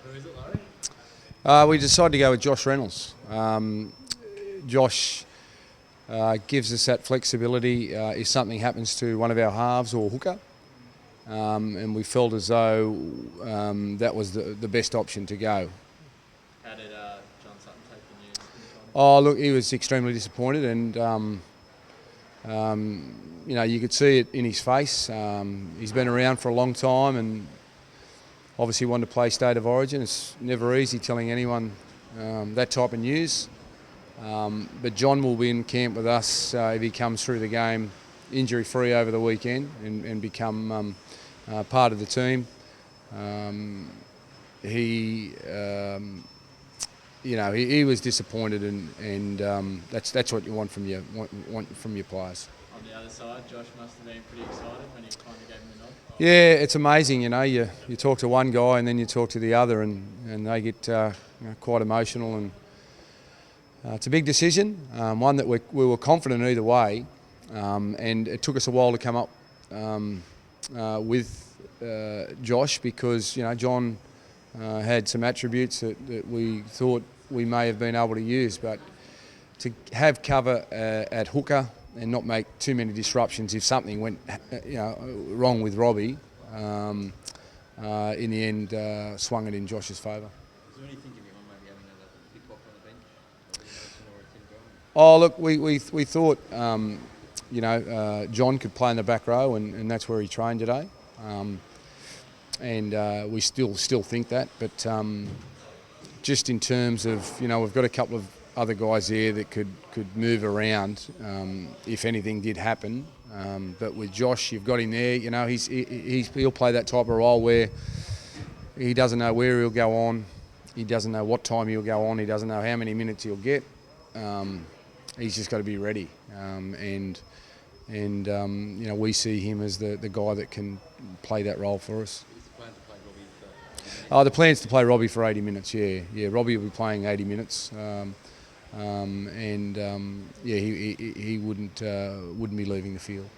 Who is it, Laurie? We decided to go with Josh Reynolds. Josh gives us that flexibility if something happens to one of our halves or hooker. And we felt as though that was the best option to go. How did John Sutton take the news? Oh, look, he was extremely disappointed, and you could see it in his face. He's been around for a long time, and obviously wanted to play State of Origin. It's never easy telling anyone that type of news. But John will be in camp with us if he comes through the game injury-free over the weekend and become part of the team. He was disappointed, and that's what you want from your players. On the other side, Josh must have been pretty excited when he finally gave him the nod. Yeah, it's amazing. You talk to one guy and then you talk to the other, and they get quite emotional. And it's a big decision, one that we were confident either way, and it took us a while to come up with Josh, because John had some attributes that we thought we may have been able to use, but to have cover at hooker and not make too many disruptions if something went wrong with Robbie, in the end swung it in Josh's favour. Is there any thinking behind maybe having another big block on the bench? Oh, look, we thought John could play in the back row, and that's where he trained today, and we still think that, but just in terms of we've got a couple of other guys there that could move around if anything did happen. But with Josh, you've got him there. He'll play that type of role where he doesn't know where he'll go on, he doesn't know what time he'll go on, he doesn't know how many minutes he'll get. He's just got to be ready, and we see him as the guy that can play that role for us. The plan's to play Robbie for 80 minutes. Yeah. Robbie will be playing 80 minutes. He wouldn't be leaving the field.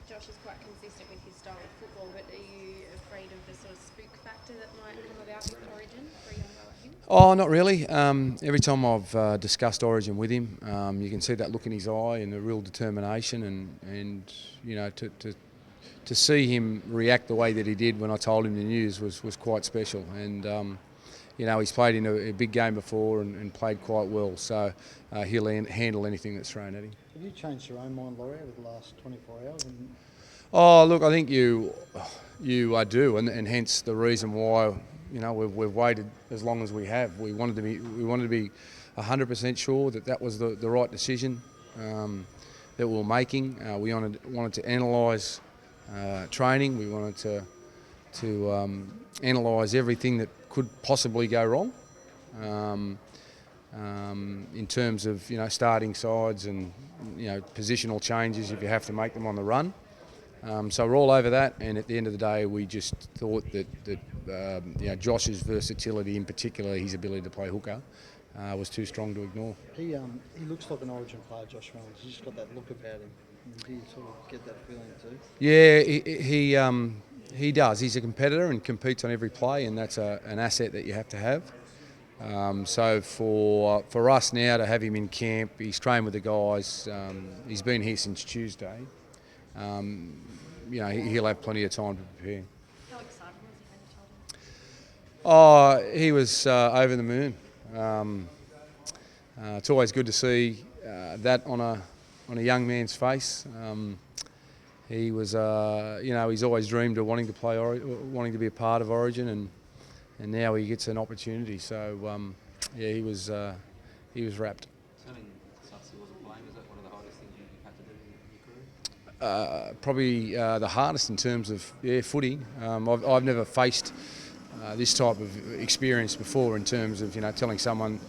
Josh is quite consistent with his style of football, but are you afraid of the sort of spook factor that might come about with Origin for a young guy like him? Oh, not really. Every time I've discussed Origin with him, you can see that look in his eye and the real determination, and to see him react the way that he did when I told him the news was quite special. And he's played in a big game before and played quite well, so he'll handle anything that's thrown at him. Have you changed your own mind, Laurie, over the last 24 hours? Oh, look, I think you do, and hence the reason why we've waited as long as we have. We wanted to be 100% sure that was the right decision that we were making. We wanted to analyse training. We wanted to analyse everything that could possibly go wrong in terms of starting sides and positional changes if you have to make them on the run. So we're all over that, and at the end of the day, we just thought that Josh's versatility, in particular his ability to play hooker, was too strong to ignore. He looks like an Origin player, Josh Reynolds. He's just got that look about him. Do you sort of get that feeling too? Yeah, he does. He's a competitor and competes on every play, and that's an asset that you have to have. So for us now to have him in camp, he's trained with the guys. He's been here since Tuesday. He'll have plenty of time to prepare. How excited was he when you told him? Oh, he was over the moon. It's always good to see that on a young man's face. He was, he's always dreamed of wanting to play, wanting to be a part of Origin, and now he gets an opportunity. So he was wrapped. Telling Sussy wasn't playing, was that one of the hardest things you've had to do in your career? Probably the hardest in terms of footy. I've never faced this type of experience before in terms of telling someone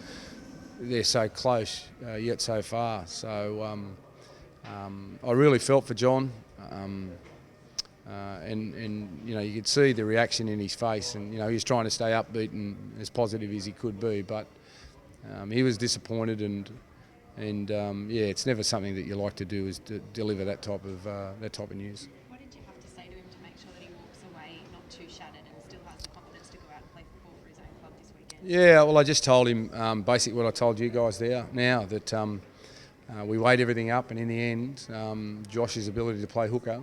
they're so close yet so far. So I really felt for John, and you could see the reaction in his face, and he was trying to stay upbeat and as positive as he could be, but he was disappointed, and it's never something that you like to do, is to deliver that type of news. What did you have to say to him to make sure that he walks away not too shattered and still has the confidence to go out and play football for his age? Yeah, well, I just told him basically what I told you guys there now, that we weighed everything up, and in the end, Josh's ability to play hooker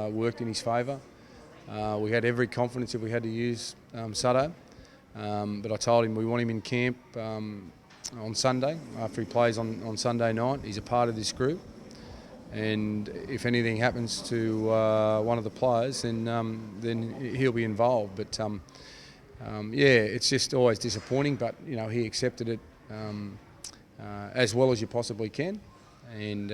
worked in his favour. We had every confidence if we had to use Sutto, but I told him we want him in camp on Sunday, after he plays on Sunday night. He's a part of this group, and if anything happens to one of the players, then he'll be involved. But yeah, it's just always disappointing, but you know, he accepted it as well as you possibly can, and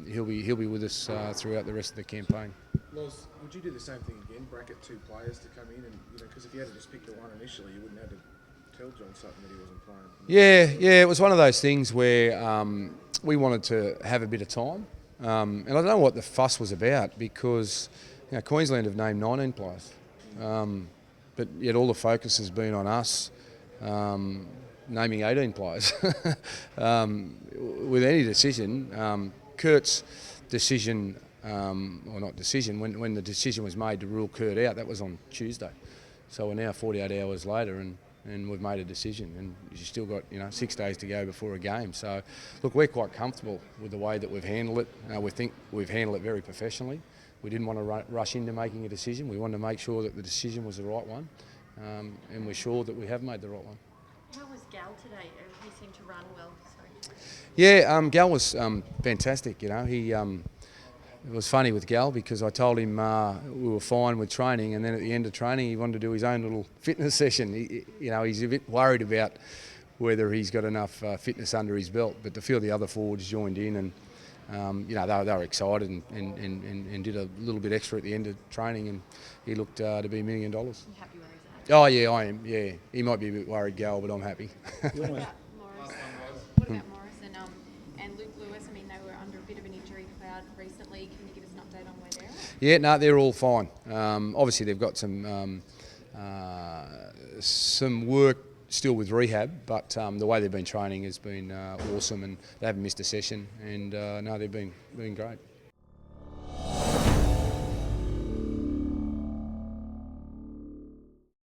he'll be with us throughout the rest of the campaign. Loz, would you do the same thing again? Bracket 2 players to come in, and because if you had to just pick the one initially, you wouldn't have to tell John Sutton that he wasn't playing. Yeah, it was one of those things where we wanted to have a bit of time, and I don't know what the fuss was about, because Queensland have named 19 players, but yet all the focus has been on us naming 18 players. With any decision, Kurt's decision, or not decision, when the decision was made to rule Kurt out, that was on Tuesday. So we're now 48 hours later, and we've made a decision, and you've still got 6 days to go before a game. So look, we're quite comfortable with the way that we've handled it. We think we've handled it very professionally. We didn't want to rush into making a decision. We wanted to make sure that the decision was the right one, and we're sure that we have made the right one. How was Gal today? He seemed to run well. Sorry. Yeah, Gal was fantastic. It was funny with Gal, because I told him we were fine with training, and then at the end of training he wanted to do his own little fitness session. He's a bit worried about whether he's got enough fitness under his belt, but a few of the other forwards joined in, and they were excited and did a little bit extra at the end of training, and he looked to be $1 million. Are you happy where he's at? Oh yeah, I am. Yeah, he might be a bit worried, Gal, but I'm happy. What about Morris and Luke Lewis? I mean, they were under a bit of an injury cloud recently. Can you give us an update on where they're at? Yeah, no, they're all fine. Obviously, they've got some work still with rehab, but the way they've been training has been awesome, and they haven't missed a session. And no, they've been great.